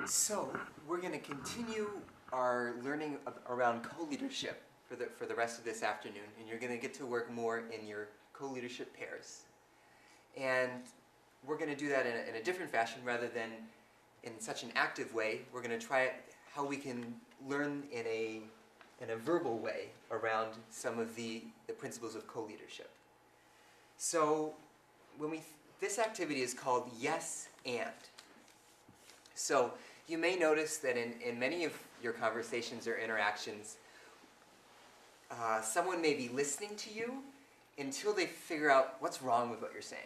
So we're going to continue our learning around co-leadership for the rest of this afternoon, and you're going to get to work more in your co-leadership pairs. And we're going to do that in a different fashion rather than in such an active way. We're going to try it how we can learn in a verbal way around some of the principles of co-leadership. So this activity is called yes and. So you may notice that in many of your conversations or interactions, someone may be listening to you until they figure out what's wrong with what you're saying.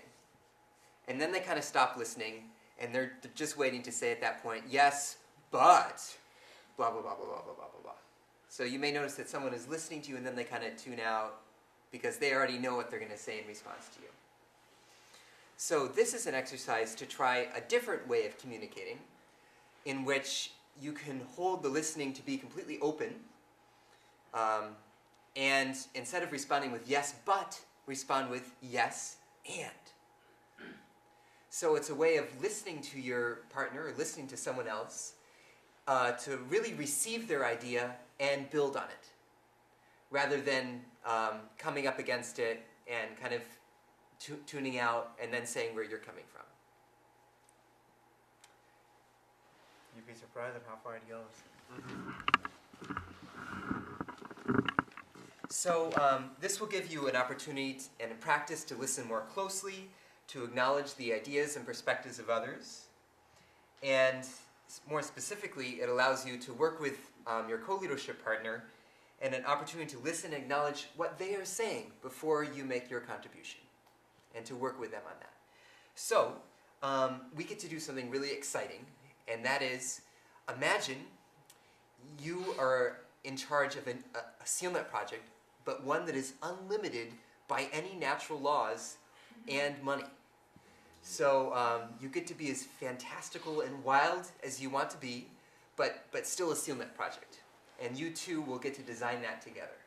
And then they kind of stop listening, and they're just waiting to say at that point, yes, but, blah, blah, blah, blah, blah, blah, blah, blah. So you may notice that someone is listening to you, and then they kind of tune out because they already know what they're going to say in response to you. So this is an exercise to try a different way of communicating, in which you can hold the listening to be completely open, and instead of responding with yes, but, respond with yes, and. So it's a way of listening to your partner or listening to someone else to really receive their idea and build on it, rather than coming up against it and kind of tuning out and then saying where you're coming from. You'd be surprised at how far it goes. So this will give you an opportunity and a practice to listen more closely, to acknowledge the ideas and perspectives of others. And more specifically, it allows you to work with your co-leadership partner and an opportunity to listen and acknowledge what they are saying before you make your contribution, and to work with them on that. So we get to do something really exciting, and that is, imagine you are in charge of a SealNet project, but one that is unlimited by any natural laws and money. So you get to be as fantastical and wild as you want to be, but still a SealNet project. And you two will get to design that together.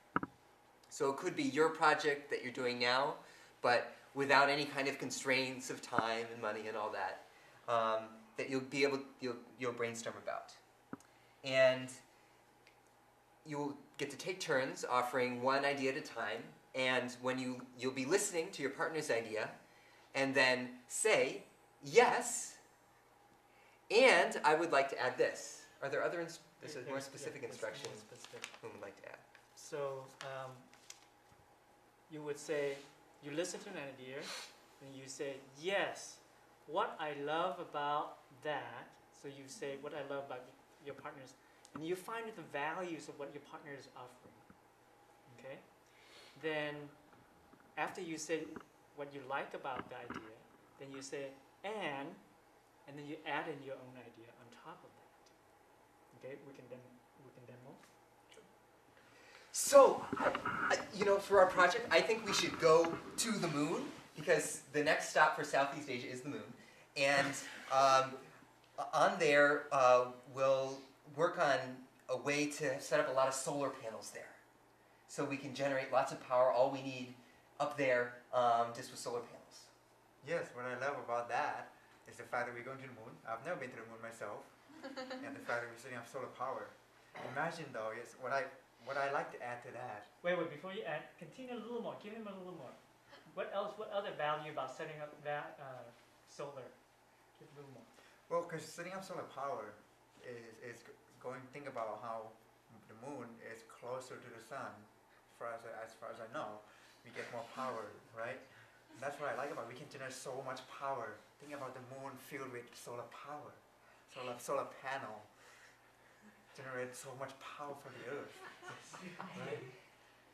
So it could be your project that you're doing now, but without any kind of constraints of time and money and all that, that you'll brainstorm about. And you'll get to take turns offering one idea at a time, and when you'll be listening to your partner's idea, and then say, yes, and I would like to add this. Are there other there's a more specific instruction whom would like to add? So you would say, you listen to an idea, and you say, yes, what I love about that. So you say what I love about your partners, and you find the values of what your partner is offering. Okay? Then after you say what you like about the idea, then you say and then you add in your own idea on top of that. Okay? We can demo. So, for our project, I think we should go to the moon, because the next stop for Southeast Asia is the moon. And on there, we'll work on a way to set up a lot of solar panels there. So we can generate lots of power, all we need up there, just with solar panels. Yes, what I love about that is the fact that we're going to the moon. I've never been to the moon myself. And the fact that we're setting up solar power. Imagine though, yes, what I like to add to that. Wait, before you add, continue a little more. Give him a little more. What other value about setting up that solar? Give a little more. Well, because setting up solar power is going to think about how the moon is closer to the sun. As far as I know, we get more power, right? And that's what I like about it. We can generate so much power. Think about the moon filled with solar power. Solar panel generate so much power for the earth. Right?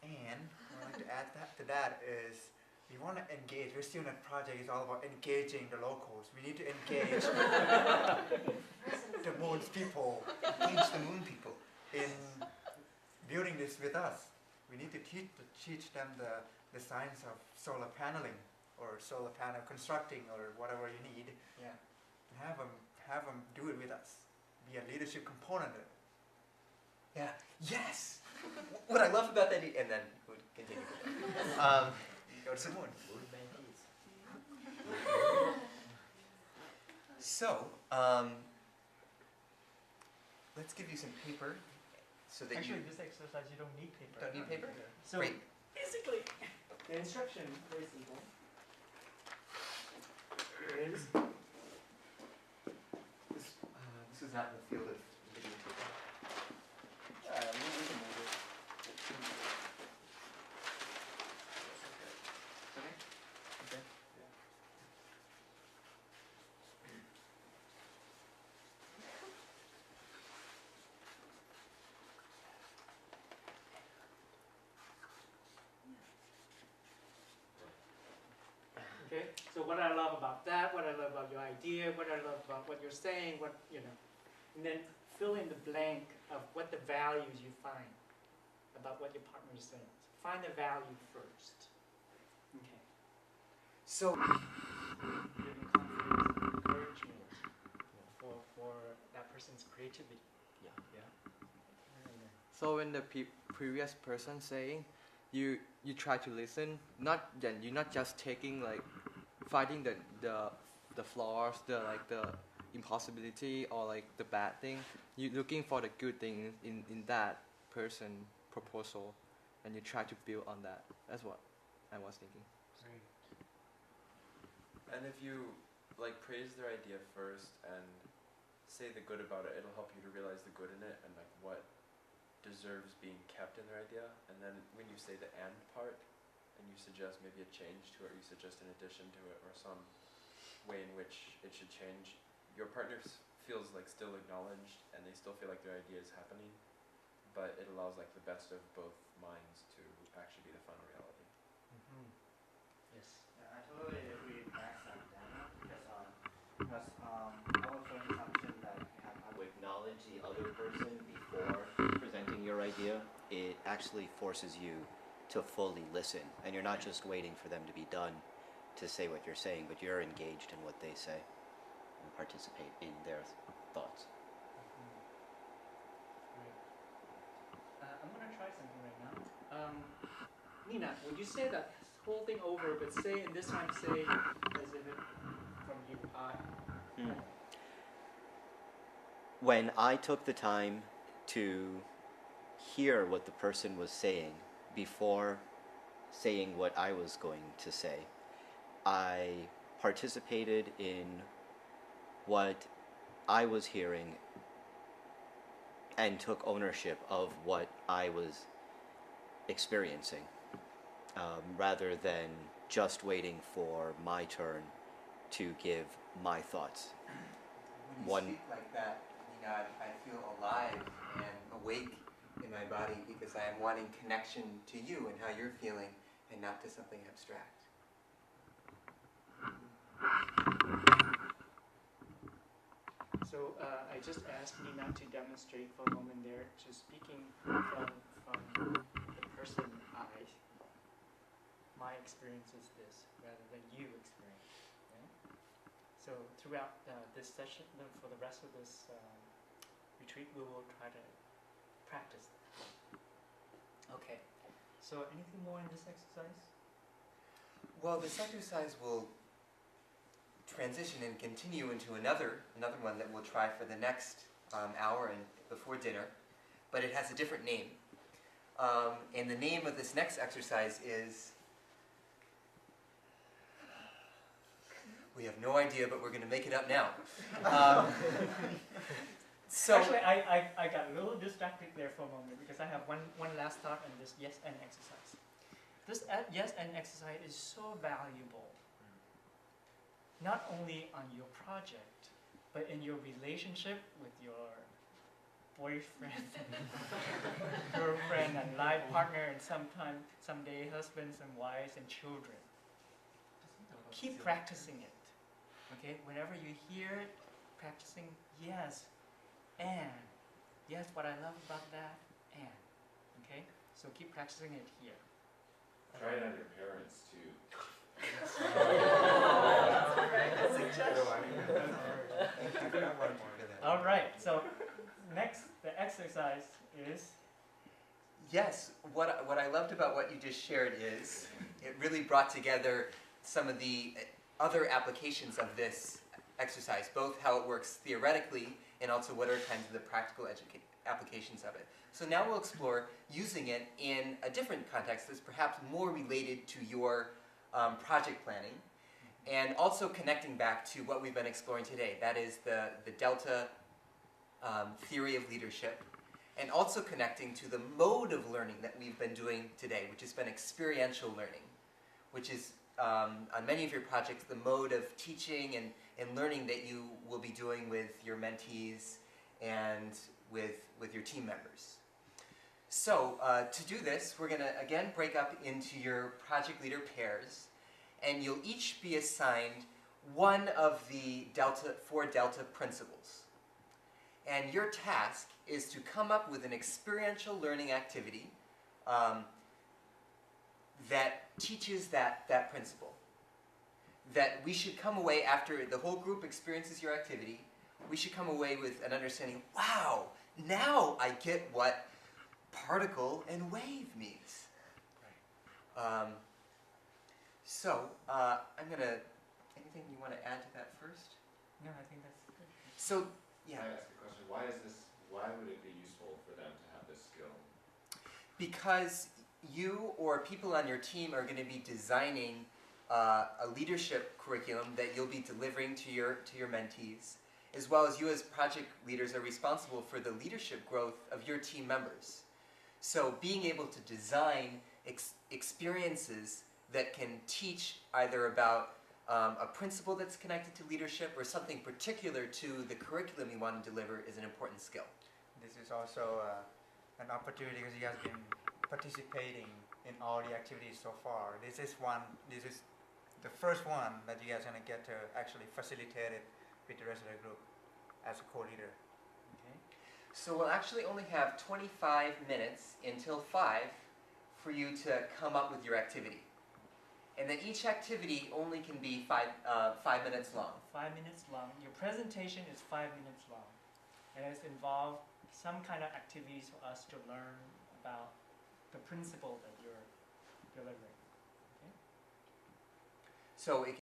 And what I'd like to add to that is we want to engage. Our SealNet project is all about engaging the locals. We need to engage the moon's people. Engage the moon people In building this with us. We need to teach them the science of solar paneling, or solar panel constructing, or whatever you need. Yeah. And have them do it with us. Be a leadership component of it. Yeah. Yes. What I love about that, and then we'll continue with that. Go to the moon. So, let's give you some paper so that Actually, you this exercise you don't need paper. don't need paper. So Great. basically, the instruction very simple. Is This is not in the field of videotaping. we can move it. Okay. Okay. Okay, so what I love about that, what I love about your idea, what I love about what you're saying, what, and then fill in the blank of what the values you find about what your partner is saying. Find the value first. Okay. So Giving confidence and encouragement for that person's creativity. Yeah. Very nice. So when the previous person saying, you try to listen. You're not just taking like finding the flaws, the impossibility or like the bad thing. You're looking for the good thing in that person proposal, and you try to build on that. That's what I was thinking. Great. And if you like praise their idea first and say the good about it, it'll help you to realize the good in it and like what deserves being kept in their idea. And then when you say the and part and you suggest maybe a change to it, or you suggest an addition to it, or some way in which it should change, your partner feels like still acknowledged and they still feel like their idea is happening, but it allows like the best of both minds to actually be the final reality. Mm-hmm. Yes. Yeah, I totally agree with Max and Dana because our firm assumption that you have to acknowledge the other person before presenting your idea, it actually forces you to fully listen, and you're not just waiting for them to be done to say what you're saying, but you're engaged in what they say and participate in their thoughts. Great. I'm gonna try something right now. Nina, would you say that whole thing over, but say, and this time say as if it from you, I. When I took the time to hear what the person was saying before saying what I was going to say, I participated in what I was hearing and took ownership of what I was experiencing, rather than just waiting for my turn to give my thoughts. when you One- speak like that, Nina, I feel alive and awake in my body because I am wanting connection to you and how you're feeling, and not to something abstract. So I just asked Nina to demonstrate for a moment there, just speaking from the person I. My experience is this, rather than you experience. Right? So throughout this session, for the rest of this retreat, we will try to practice that. Okay. So anything more in this exercise? Well, this exercise will transition and continue into another one that we'll try for the next hour and before dinner, but it has a different name. And the name of this next exercise is, we have no idea, but we're going to make it up now. So Actually, I got a little distracted there for a moment because I have one last thought on this yes and exercise. This yes and exercise is so valuable, not only on your project, but in your relationship with your boyfriend, girlfriend, and life partner, and someday husbands and wives and children. Keep practicing it. Okay, whenever you hear it, practicing yes, and yes, what I love about that, and okay, so keep practicing it here. Try it on your parents too. All right, so next, the exercise is yes, what I loved about what you just shared is it really brought together some of the other applications of this exercise, both how it works theoretically and also what are kinds of the practical applications of it. So now we'll explore using it in a different context that's perhaps more related to your project planning, and also connecting back to what we've been exploring today. That is the Delta theory of leadership, and also connecting to the mode of learning that we've been doing today, which has been experiential learning, which is on many of your projects the mode of teaching and learning that you will be doing with your mentees and with your team members. So to do this, we're going to again break up into your project leader pairs, and you'll each be assigned one of the four Delta principles. And your task is to come up with an experiential learning activity that teaches that principle. That we should come away, after the whole group experiences your activity, we should come away with an understanding, wow, now I get what particle and wave means. So, I'm going to, anything you want to add to that first? No, I think that's good. So, yeah. Can I ask a question? Why would it be useful for them to have this skill? Because you or people on your team are going to be designing a leadership curriculum that you'll be delivering to your mentees, as well as you as project leaders are responsible for the leadership growth of your team members. So being able to design experiences that can teach either about a principle that's connected to leadership or something particular to the curriculum you want to deliver is an important skill. This is also an opportunity because you guys have been participating in all the activities so far. This is the first one that you guys are going to get to actually facilitate it with the rest of the group as a co-leader. Okay. So we'll actually only have 25 minutes until 5 for you to come up with your activity. And then each activity only can be 5 minutes long. 5 minutes long. Your presentation is 5 minutes long. And it's involved some kind of activities for us to learn about the principle that you're delivering. So it